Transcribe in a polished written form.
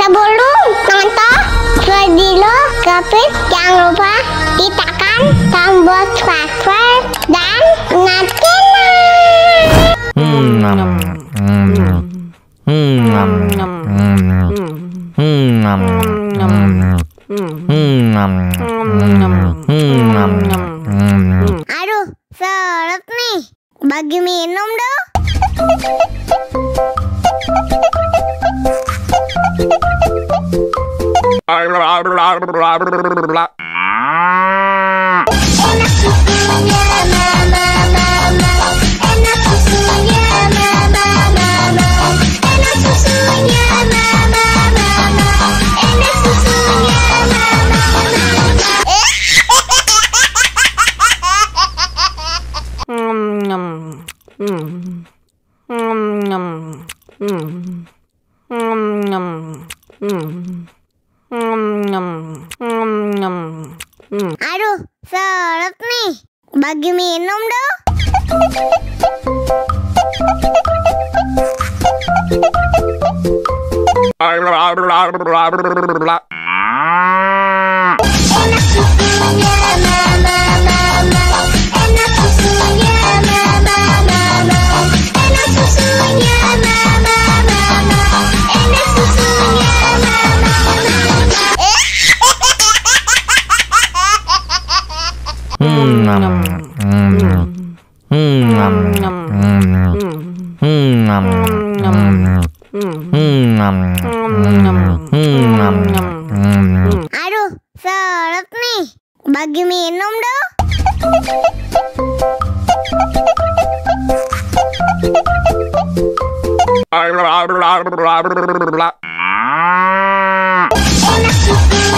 Sebelum nonton video Kepit, jangan lupa tekan tombol subscribe dan nyalakan. Aduh, seret nih. Bagi minum dong. Enak susunya mama, enak susunya mama, enak susunya mama, enak susunya Aduh, seret nih. Bagi minum dong. Enak susunya mama, enak susunya mama, enak susunya mama, enak susunya mama. Aduh, seret nih. Bagi minum dong. Enak susunya